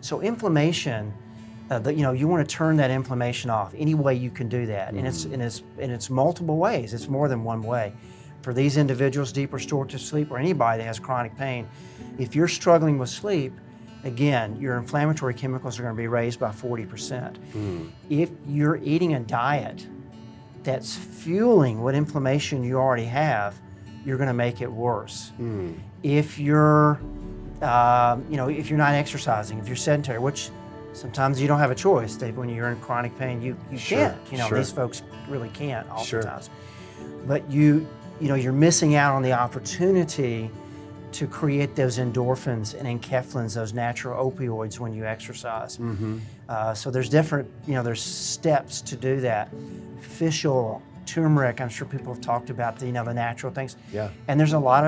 So inflammation, you want to turn that inflammation off any way you can do that, and it's multiple ways. It's more than one way. For these individuals, deep restorative sleep, or anybody that has chronic pain, if you're struggling with sleep, again, your inflammatory chemicals are going to be raised by 40%. If you're eating a diet that's fueling what inflammation you already have, you're going to make it worse. If you're, if you're not exercising, if you're sedentary, which sometimes you don't have a choice. When you're in chronic pain, you can't. These folks really can't oftentimes. But you're missing out on the opportunity to create those endorphins and enkephalins, those natural opioids, when you exercise. So there's different, there's steps to do that. Fish oil, turmeric, I'm sure people have talked about the natural things. Yeah. And there's a lot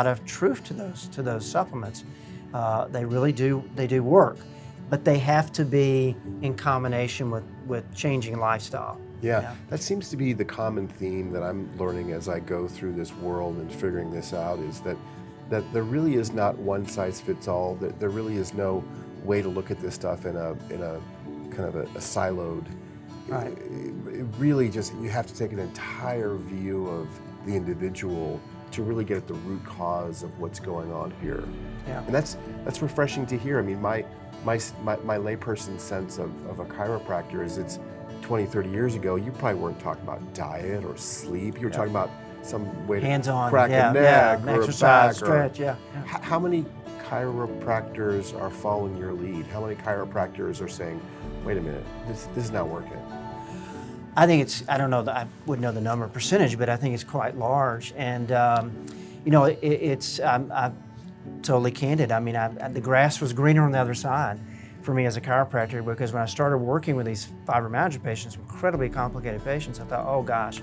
of truth to those supplements. They really do work, but they have to be in combination with changing lifestyle. Yeah, that seems to be the common theme that I'm learning as I go through this world and figuring this out, is that there really is not one size fits all. That there really is no way to look at this stuff in a kind of a siloed. Right. It really just, you have to take an entire view of the individual to really get at the root cause of what's going on here. Yeah. And that's refreshing to hear. I mean, my layperson sense of a chiropractor is, it's 20, 30 years ago, you probably weren't talking about diet or sleep. You were talking about some way to hands-on, crack a neck or exercise, a back. stretch, How many chiropractors are following your lead? How many chiropractors are saying, wait a minute, this is not working? I think I don't know, I wouldn't know the number percentage, but I think it's quite large. And, I'm totally candid. I mean, the grass was greener on the other side for me as a chiropractor, because when I started working with these fibromyalgia patients, incredibly complicated patients, I thought, oh gosh,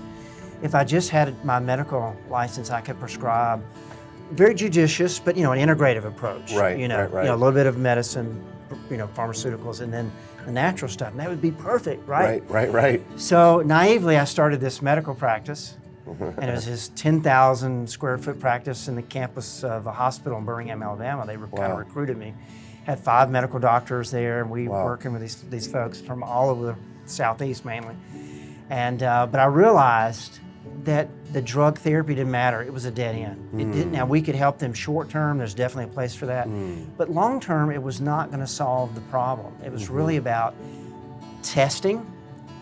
if I just had my medical license, I could prescribe very judicious, but an integrative approach. Right. A little bit of medicine, pharmaceuticals, and then the natural stuff, and that would be perfect, right? Right. So naively, I started this medical practice, and it was his 10,000 square foot practice in the campus of a hospital in Birmingham, Alabama. They kind of recruited me. Had 5 medical doctors there, and we were working with these folks from all over the Southeast mainly. And but I realized that the drug therapy didn't matter. It was a dead end. It didn't. Now, we could help them short term. There's definitely a place for that. But long term, it was not going to solve the problem. It was really about testing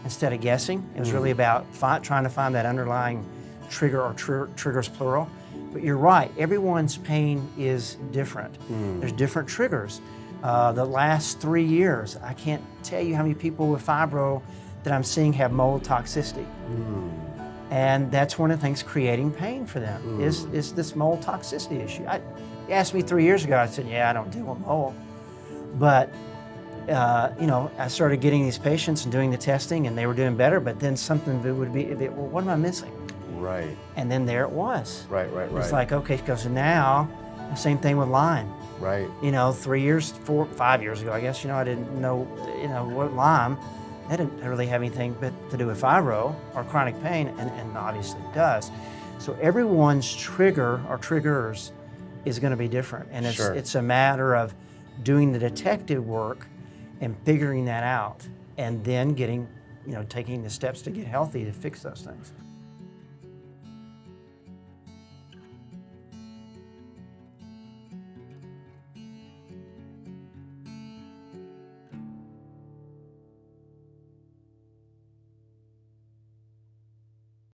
instead of guessing. It was really about trying to find that underlying trigger, or triggers plural. But you're right, everyone's pain is different. There's different triggers. The last 3 years, I can't tell you how many people with fibro that I'm seeing have mold toxicity. And that's one of the things creating pain for them, is this mold toxicity issue. You asked me 3 years ago, I said, yeah, I don't deal with mold. But I started getting these patients and doing the testing, and they were doing better, but then something would be, well, what am I missing? Right. And then there it was. Right. It's like, okay, so now, the same thing with Lyme. Right. 5 years ago, I guess, I didn't know, what Lyme, that didn't really have anything but to do with fibro or chronic pain, and obviously it does. So everyone's trigger or triggers is going to be different. And it's a matter of doing the detective work and figuring that out, and then taking the steps to get healthy to fix those things.